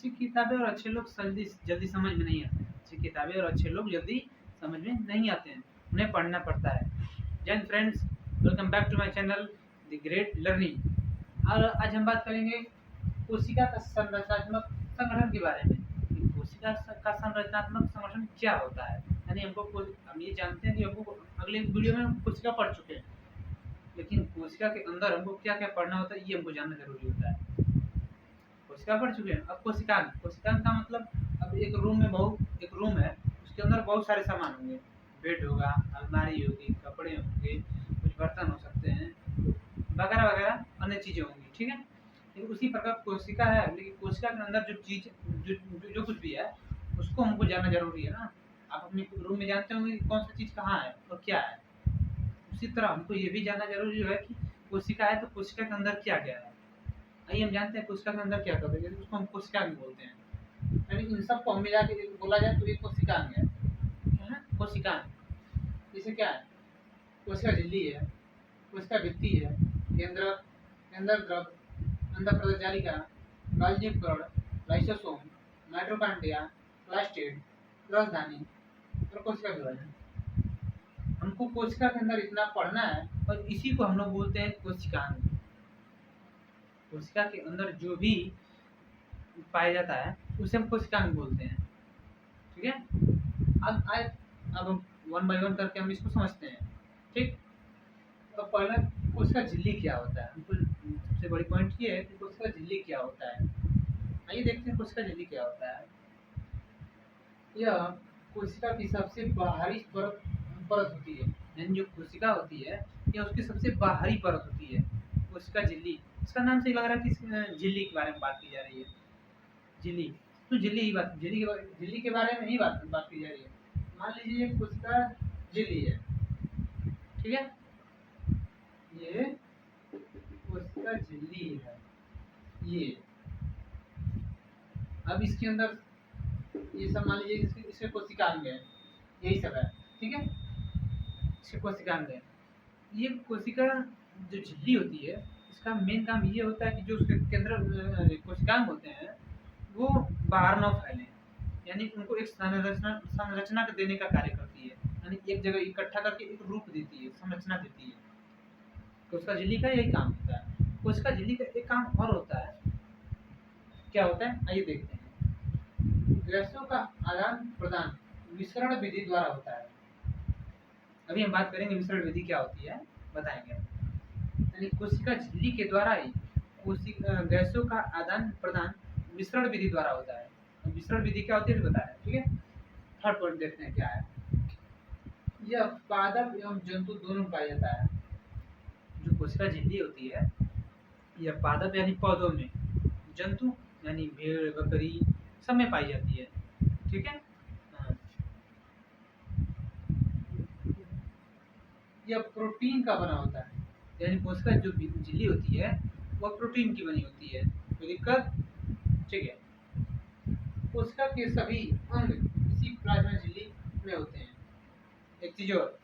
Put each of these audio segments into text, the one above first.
अच्छी किताबें और अच्छे लोग जल्दी जल्दी समझ में नहीं आते हैं। अच्छी किताबें और अच्छे लोग जल्दी समझ में नहीं आते हैं, उन्हें पढ़ना पड़ता है। Jai Hind friends, welcome back to my channel the great learning. और आज हम बात करेंगे कोशिका का संरचनात्मक संगठन के बारे में कि कोशिका का संरचनात्मक संगठन क्या होता है। यानी हम ये जानते हैं कि हमको अगले वीडियो में हम कोशिका पढ़ चुके हैं, लेकिन कोशिका के अंदर हमको क्या क्या पढ़ना होता है ये हमको जानना जरूरी होता है। कोशिका पढ़ चुके हैं, अब कोशिकांग। कोशिकांग का मतलब, अब एक रूम है, उसके अंदर बहुत सारे सामान होंगे, बेड होगा, अलमारी होगी, कपड़े होंगे, कुछ बर्तन हो सकते हैं, वगैरह वगैरह अन्य चीजें होंगी, ठीक है। लेकिन उसी प्रकार कोशिका है, लेकिन कोशिका के अंदर जो चीज जो कुछ भी है उसको हमको जानना जरूरी है ना। आप अपने रूम में जानते होंगे कि कौन सा चीज कहाँ है और क्या है, उसी तरह हमको ये भी जानना जरूरी है कि कोशिका है तो कोशिका के अंदर क्या क्या है। आइए हम जानते हैं कोशिका के अंदर क्या करते हैं, उसको हम कोशिकांग बोलते हैं। यानी इन सबको हम मिला के बोला जाए तो ये कोशिकांग है। क्या है? कोशिकांग। इसे क्या है? कोशिका झिल्ली है, कोशिका भित्ति है, केंद्र केंद्र द्रव, अंदर प्रजालिका, गोल्गी कण, लाइसोसोम, माइटोकॉन्ड्रिया, प्लास्टिड, राजधानी और कोशिका विभाजन। हमको कोशिका के अंदर इतना पढ़ना है और इसी को हम लोग बोलते हैं कोशिकांग। कोशिका के अंदर जो भी पाया जाता है उसे हम कोशिकांग बोलते हैं, ठीक है। अब हम वन बाय वन करके हम इसको समझते हैं, ठीक। तो पहला कोशिका झिल्ली क्या होता है, हमको सबसे बड़ी पॉइंट ये है कि कोशिका झिल्ली क्या होता है। आइए देखते हैं कोशिका झिल्ली क्या होता है। यह कोशिका की सबसे बाहरी परत होती है, यानी जो कोशिका होती है यह उसकी सबसे बाहरी परत होती है, कोशिका झिल्ली। इसका नाम से ही लग रहा है कि झिल्ली के बारे में बात की जा रही है। झिल्ली तो झिल्ली के बारे में ही बात की जा रही है। मान लीजिए कोशिका झिल्ली है, ठीक है, ये कोशिका झिल्ली है ये। अब इसके अंदर ये सब मान लीजिए इसके कोशिकांग है, यही सब है, ठीक है, इसके कोशिकांग है। ये कोशिका जो झिल्ली होती है इसका मेन काम ये होता है कि जो उसके केंद्र कोशिकांग होते हैं वो बाहर न फैले, यानी उनको एक संरचना देने का कार्य करती है, यानी एक जगह इकट्ठा करके एक रूप देती है, संरचना देती है। कोशिका झिल्ली का यही काम होता है। कोशिका झिल्ली का एक काम और होता है, क्या होता है आइए देखते हैं। गैसों का आदान प्रदान मिश्रण विधि द्वारा होता है। अभी हम बात करेंगे मिश्रण विधि क्या होती है, बताएंगे। यानी कोशिका झिल्ली के द्वारा ही गैसों का आदान प्रदान मिश्रण विधि द्वारा होता है। मिश्रण विधि क्या होती है बताया, ठीक है। थर्ड पॉइंट देखते हैं क्या है। यह पादप एवं जंतु दोनों पाया जाता है। जो कोशिका झिल्ली होती है यह पादप यानी पौधों में, जंतु यानी भेड़ बकरी सब में पाई जाती है, ठीक है। यह प्रोटीन का बना होता है, यानी कोशिका जो झिल्ली होती है वह प्रोटीन की बनी होती है, कोई दिक्कत, ठीक है। कोशिका के सभी अंग इसी प्लाज्मा झिल्ली में होते हैं। एक चीज और,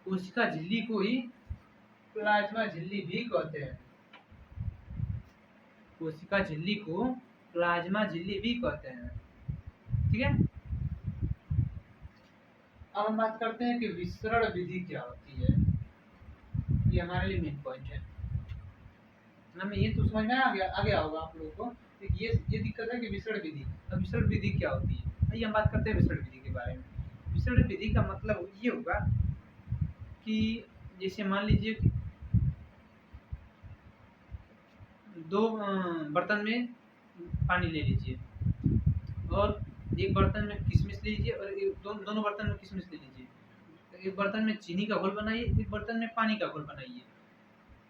कोशिका झिल्ली को ही प्लाज्मा झिल्ली भी कहते हैं। कोशिका झिल्ली को प्लाज्मा झिल्ली भी कहते हैं, ठीक है। अब हम बात करते हैं कि विसरण विधि क्या होती है। ये हमारे लिए मेन पॉइंट है। हमें ये तो समझ में आ गया होगा आप लोगों को कि ये दिक्कत है कि विसरण विधि। अब विसरण विधि क्या होती है, आइए हम बात करते हैं विसरण विधि के बारे में। विसरण विधि का मतलब ये होगा कि जैसे मान लीजिए कि दो बर्तन में पानी ले लीजिए और एक बर्तन में किशमिश ले लीजिए और दोनों बर्तन में किशमिश ले लीजिए। एक बर्तन में चीनी का घोल बनाइए, एक बर्तन में पानी का घोल बनाइए।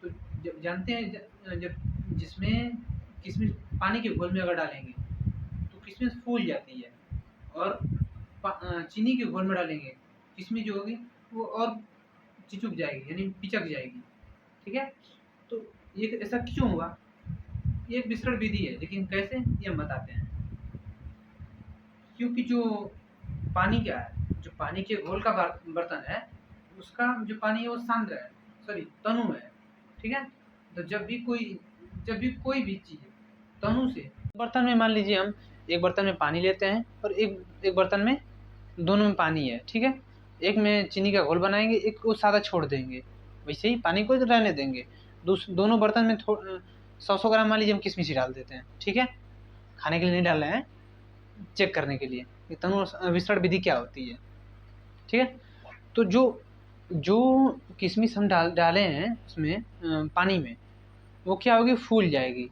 तो जब जानते हैं जब जिसमें किशमिश पानी के घोल में अगर डालेंगे तो किशमिश फूल जाती है, और चीनी के घोल में डालेंगे किशमिश जो होगी वो और चिचुक जाएगी, यानी पिचक जाएगी, ठीक है। तो ये ऐसा क्यों हुआ, ये एक विसरण विधि है, लेकिन कैसे ये हम बताते हैं। क्योंकि जो पानी क्या है, जो पानी के घोल का बर्तन है उसका जो पानी है वो सांद्र है, सॉरी तनु है, ठीक है। तो जब भी कोई भी चीज तनु से बर्तन में मान लीजिए हम एक बर्तन में पानी लेते हैं और एक बर्तन में दोनों में पानी है, ठीक है। एक में चीनी का घोल बनाएंगे, एक को सादा छोड़ देंगे, वैसे ही पानी को रहने देंगे। दोनों बर्तन में 100 ग्राम मान लीजिए हम किशमिश डाल देते हैं, ठीक है। खाने के लिए नहीं डाल रहे हैं, चेक करने के लिए कि तनु विसरण विधि क्या होती है, ठीक है। तो जो किशमिश हम डाले हैं उसमें पानी में, वो क्या होगी, फूल जाएगी।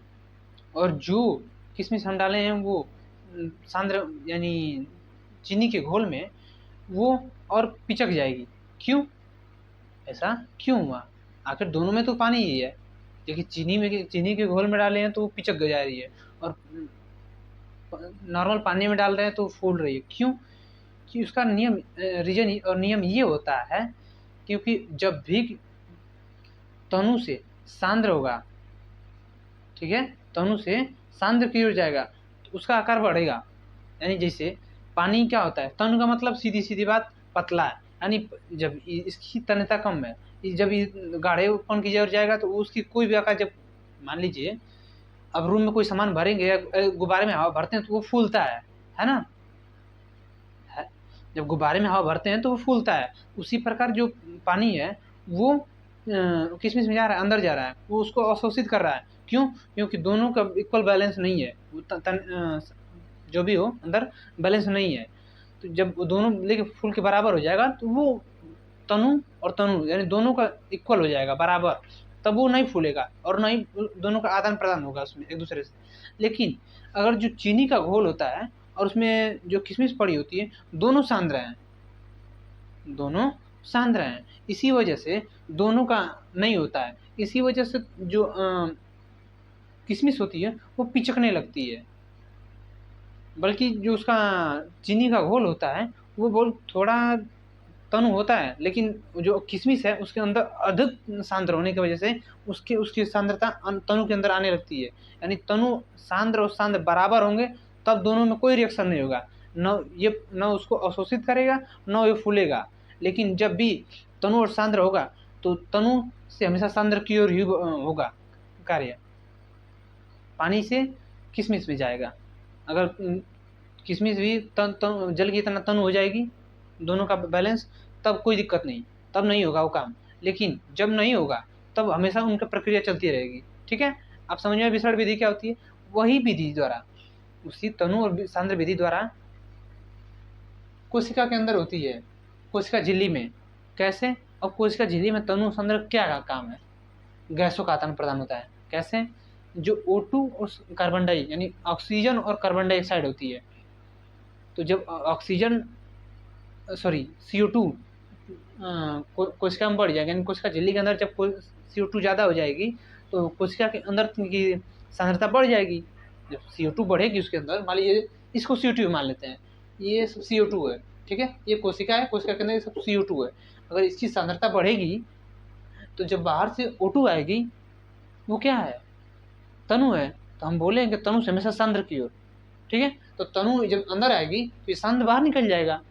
और जो किशमिश हम डाले हैं वो सांद्र यानी चीनी के घोल में, वो और पिचक जाएगी। क्यों, ऐसा क्यों हुआ? आखिर दोनों में तो पानी ही है, लेकिन चीनी के घोल में डाले हैं तो वो पिचक जा रही है, और नॉर्मल पानी में डाल रहे हैं तो फूल रही है। क्यों? कि उसका रीजन और नियम ये होता है, क्योंकि जब भी तनु से सांद्र होगा, ठीक है, तनु से सांद्र की ओर जाएगा तो उसका आकार बढ़ेगा। यानी जैसे पानी क्या होता है, तनु का मतलब सीधी सीधी बात पतला है, यानी जब इसकी तन्यता कम है, जब ये गाढ़ेपन की ओर जाएगा तो उसकी कोई भी आकार, जब मान लीजिए अब रूम में कोई सामान भरेंगे या गुब्बारे में हवा भरते हैं तो वो फूलता है ना। जब गुब्बारे में हवा भरते हैं तो वो फूलता है। उसी प्रकार जो पानी है वो किशमिश में जा रहा है, अंदर जा रहा है, वो उसको अवशोषित कर रहा है। क्यों? क्योंकि दोनों का इक्वल बैलेंस नहीं है, जो भी हो अंदर बैलेंस नहीं है। तो जब दोनों लेके फूल के बराबर हो जाएगा तो वो तनु और तनु यानी दोनों का इक्वल हो जाएगा बराबर, तब वो नहीं फूलेगा और ना ही दोनों का आदान प्रदान होगा उसमें एक दूसरे से। लेकिन अगर जो चीनी का घोल होता है और उसमें जो किशमिश पड़ी होती है, दोनों सांद्र हैं, इसी वजह से दोनों का नहीं होता है। इसी वजह से जो किशमिश होती है वो पिचकने लगती है, बल्कि जो उसका चीनी का घोल होता है वो बहुत थोड़ा तनु होता है, लेकिन जो किशमिश है उसके अंदर अधिक सांद्र होने की वजह से उसकी सांद्रता तनु के अंदर आने लगती है। यानी तनु सांद्र और सांद्र बराबर होंगे तब दोनों में कोई रिएक्शन नहीं होगा, न उसको अवशोषित करेगा न ये फूलेगा। लेकिन जब भी तनु और सांद्र होगा तो तनु से हमेशा सांद्र की ओर ही होगा कार्य, पानी से किशमिश में जाएगा। अगर किशमिश भी जल की तरह तनु हो जाएगी, दोनों का बैलेंस, तब कोई दिक्कत नहीं, तब नहीं होगा वो काम। लेकिन जब नहीं होगा तब हमेशा उनकी प्रक्रिया चलती रहेगी, ठीक है। आप समझ में विसरण विधि क्या होती है? वही विधि द्वारा, उसी तनु और सांद्र विधि द्वारा कोशिका के अंदर होती है, कोशिका झिल्ली में। कैसे? और कोशिका झिल्ली में तनु सांद्र क्या काम है? गैसों का आदान प्रदान होता है। कैसे? जो O2 और कार्बन डाई यानी ऑक्सीजन और कार्बन डाइऑक्साइड होती है, तो जब CO2 कोशिका में बढ़ जाएगा, यानी कोशिका झिल्ली के अंदर जब CO2 ज़्यादा हो जाएगी तो कोशिका के अंदर की सांद्रता बढ़ जाएगी। जब CO2 बढ़ेगी उसके अंदर, मान लीजिए इसको CO2 मान लेते हैं, ये सब CO2 है, ठीक है, ये कोशिका है, कोशिका के अंदर ये सब CO2 है। अगर इसकी सांद्रता बढ़ेगी तो जब बाहर से O2 आएगी, वो क्या है? तनु है, तो हम बोलेंगे तनु से हमेशा सांद्र की ओर, ठीक है। तो तनु जब अंदर आएगी तो ये सांद्र बाहर निकल जाएगा।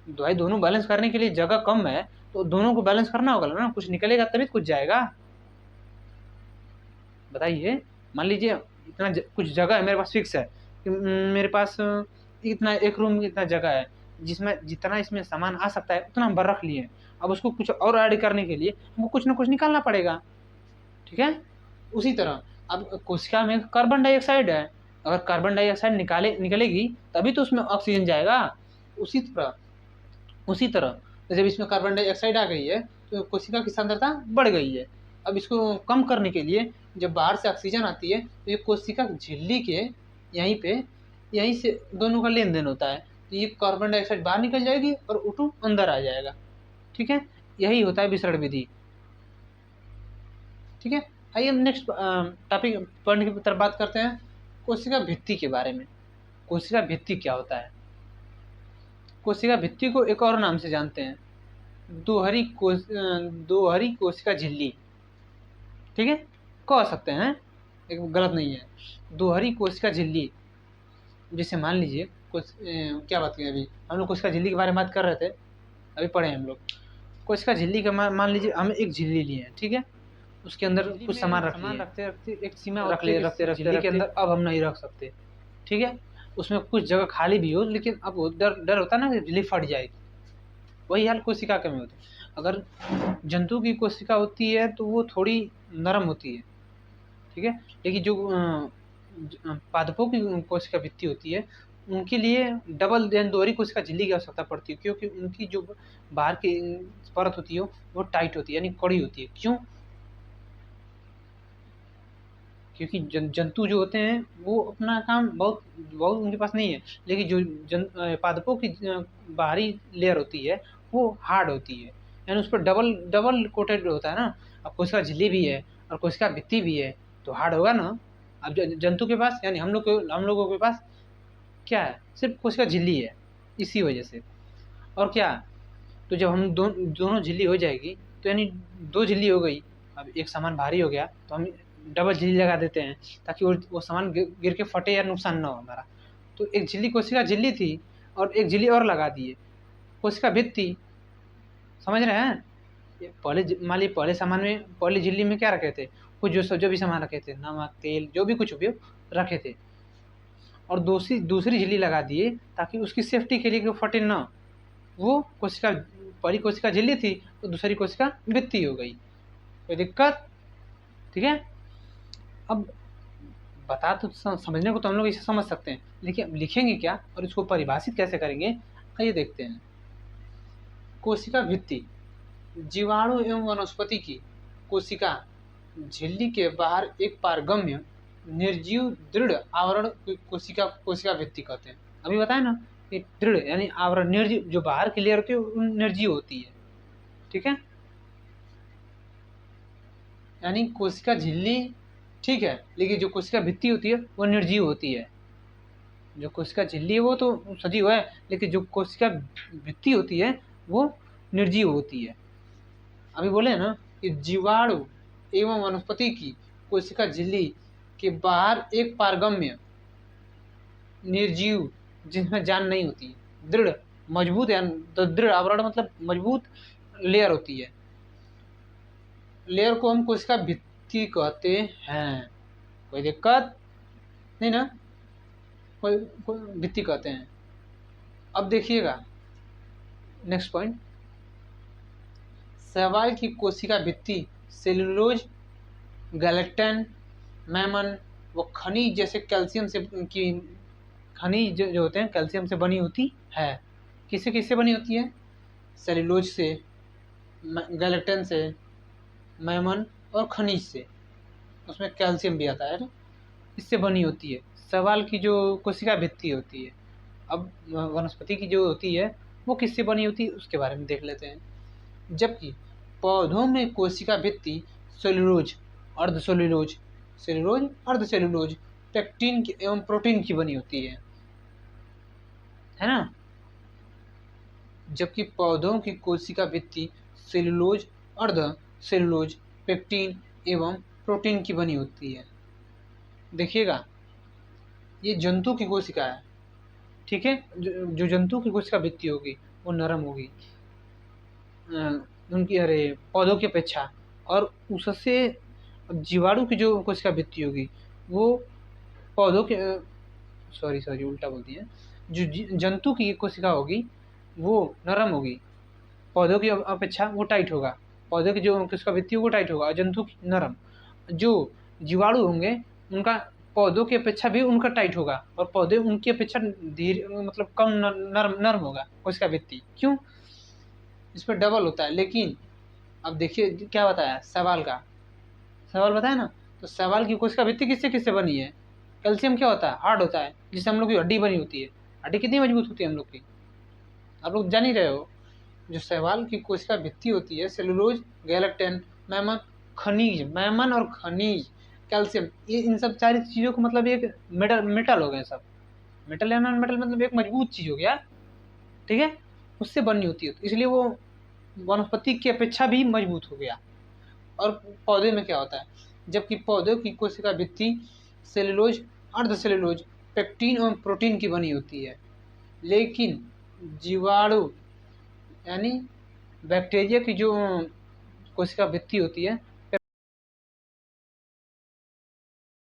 भाई दोनों बैलेंस करने के लिए जगह कम है तो दोनों को बैलेंस करना होगा ना, कुछ निकलेगा तभी कुछ जाएगा। बताइए, मान लीजिए इतना कुछ जगह है मेरे पास, फिक्स है कि मेरे पास इतना एक रूम में इतना जगह है, जिसमें जितना इसमें सामान आ सकता है उतना हम भर रख लिए। अब उसको कुछ और ऐड करने के लिए हमको कुछ ना कुछ निकालना पड़ेगा, ठीक है। उसी तरह अब कोशिका में कार्बन डाइऑक्साइड है, अगर कार्बन डाइऑक्साइड निकलेगी तभी तो उसमें ऑक्सीजन जाएगा। उसी तरह तो जब इसमें कार्बन डाइऑक्साइड आ गई है तो कोशिका की सांद्रता बढ़ गई है। अब इसको कम करने के लिए जब बाहर से ऑक्सीजन आती है तो ये कोशिका झिल्ली के यहीं से दोनों का लेन देन होता है, तो ये कार्बन डाइऑक्साइड बाहर निकल जाएगी और O2 अंदर आ जाएगा, ठीक है। यही होता है विसरण विधि, ठीक है। आइए हम नेक्स्ट टॉपिक पॉइंट की तरफ बात करते हैं, कोशिका भित्ति के बारे में। कोशिका भित्ति क्या होता है? कोशिका भित्ति को एक और नाम से जानते हैं, दोहरी कोशिका झिल्ली, ठीक है, कह सकते हैं, एक गलत नहीं है। दोहरी कोशिका झिल्ली, जैसे मान लीजिए क्या बात करें, अभी हम लोग कोशिका झिल्ली के बारे में बात कर रहे थे, अभी पढ़े हम लोग। कोशिका झिल्ली का मान लीजिए हम एक झिल्ली लिए हैं, ठीक है, उसके अंदर कुछ सामान रखते एक सीमा रखते झिल्ली के अंदर अब हम नहीं रख सकते, ठीक है। उसमें कुछ जगह खाली भी हो, लेकिन अब वो डर डर होता है ना कि झिल्ली फट जाएगी। वही हाल कोशिका के में होता है। अगर जंतु की कोशिका होती है तो वो थोड़ी नरम होती है, ठीक है, लेकिन जो पादपों की कोशिका भित्ति होती है उनके लिए डबल यानी दोहरी कोशिका झिल्ली की आवश्यकता पड़ती है, क्योंकि उनकी जो बाहर की परत होती है वो टाइट होती है यानी कड़ी होती है। क्यों? क्योंकि जंतु जो होते हैं वो अपना काम बहुत बहुत उनके पास नहीं है, लेकिन जो पादपों की बाहरी लेयर होती है वो हार्ड होती है, यानी उस पर डबल डबल कोटेड होता है ना। अब कोशिका झिल्ली भी है और कोशिका भित्ति भी है तो हार्ड होगा ना। अब जंतु के पास यानी हम लोगों के पास क्या है? सिर्फ कोशिका झिल्ली है, इसी वजह से। और क्या? तो जब हम दोनों झिल्ली हो जाएगी तो यानी दो झिल्ली हो गई। अब एक सामान भारी हो गया तो हम डबल झिल्ली लगा देते हैं ताकि वो सामान गिर के फटे या नुकसान ना हो हमारा। तो एक झिल्ली कोशिका झिल्ली थी और एक झिल्ली और लगा दिए, कोशिका भित्ति। समझ रहे हैं? पहले मान लीजिए पहले सामान में पहले झिल्ली में क्या रखे थे? कुछ जो भी सामान रखे थे, नमक तेल जो भी कुछ उपयोग रखे थे, और दूसरी झिल्ली लगा दिए ताकि उसकी सेफ्टी के लिए कि फटे ना। वो कोशिका पहली कोशिका झिल्ली थी तो दूसरी कोशिका भित्ति हो गई। कोई दिक्कत? ठीक है। अब बता तो समझने को तो हम लोग इसे समझ सकते हैं, लेकिन अब लिखेंगे क्या और इसको परिभाषित कैसे करेंगे, आइए देखते हैं। कोशिका भित्ति जीवाणु एवं वनस्पति की कोशिका झिल्ली के बाहर एक पारगम्य निर्जीव दृढ़ आवरण कोशिका भित्ति कहते हैं। अभी बताया ना कि दृढ़ यानी आवरण, निर्जीव जो बाहर की लेयर होती है वो निर्जीव होती है, ठीक है, यानी कोशिका झिल्ली ठीक है, लेकिन जो कोशिका भित्ति होती है वो निर्जीव होती है। जो कोशिका झिल्ली है वो तो सजीव है, लेकिन जो कोशिका भित्ति होती है वो निर्जीव होती है। अभी बोले ना कि जीवाणु एवं वनस्पति की कोशिका झिल्ली के बाहर एक पारगम्य निर्जीव जिसमें जान नहीं होती, दृढ़ मजबूत या दृढ़ आवरण मतलब मजबूत लेयर होती है। लेयर को हम कोशिका भित्ति कहते हैं। कोई दिक्कत नहीं ना? कोई भित्ति कहते हैं। अब देखिएगा नेक्स्ट पॉइंट, शैवाल की कोशिका भित्ति सेलुलोज, गैलेक्टन, मैमन व खनिज जैसे कैल्शियम से की खनिज जो होते हैं कैल्शियम से बनी होती है। किससे किससे बनी होती है? सेलुलोज से, गैलेक्टन से, मैमन और खनिज से, उसमें कैल्शियम भी आता है ना, इससे बनी होती है शैवाल की जो कोशिका भित्ति होती है। अब वनस्पति की जो होती है वो किससे बनी होती है उसके बारे में देख लेते हैं। जबकि पौधों में कोशिका भित्ति सेलुलोज, अर्धसेलुलोज, सेलुलोज, अर्धसेलुलोज, पेक्टिन एवं प्रोटीन की बनी होती है ना। जबकि पौधों की कोशिका भित्ति सेलुलोज, अर्धसेलुलोज, पेक्टिन एवं प्रोटीन की बनी होती है। देखिएगा ये जंतु की कोशिका है, ठीक है, जो जंतु की कोशिका भित्ति होगी वो नरम होगी उनकी पौधों की अपेक्षा, और उससे जीवाणु की जो कोशिका भित्ति होगी वो पौधों के सॉरी उल्टा बोल दिया, जो जंतु की कोशिका होगी वो नरम होगी, पौधों की अपेक्षा वो टाइट होगा। पौधों की जो कोशिका भित्ति वो टाइट होगा और जंतु की नरम। जो जीवाणु होंगे उनका पौधों की अपेक्षा भी उनका टाइट होगा और पौधे उनकी अपेक्षा धीरे मतलब कम नरम होगा कोशिका भित्ति। क्यों? इस पर डबल होता है। लेकिन अब देखिए क्या बताया शैवाल का, शैवाल बताया ना, तो शैवाल की कोशिका भित्ति किससे किससे बनी है? कैल्शियम क्या होता है? हार्ड होता है, जिससे हम लोग की हड्डी बनी होती है। हड्डी कितनी मजबूत होती है हम लोग की, आप लोग जान ही रहे हो। जो शैवाल की कोशिका भित्ति होती है सेलुलोज, गैलेक्टन, मैमन, खनिज, मैमन और खनिज, कैल्शियम, ये इन सब सारी चीज़ों को मतलब एक मेटल हो गए सब। मेटल या नॉन मेटल मतलब एक मजबूत चीज़ हो गया, ठीक है, उससे बननी होती है, तो इसलिए वो वनस्पति की अपेक्षा भी मजबूत हो गया। और पौधे में क्या होता है? जबकि पौधों की कोशिका भित्ति सेलुलोज, अर्धसेलुलोज, पेक्टिन और प्रोटीन की बनी होती है। लेकिन जीवाणु यानी बैक्टीरिया की जो कोशिका भित्ति होती है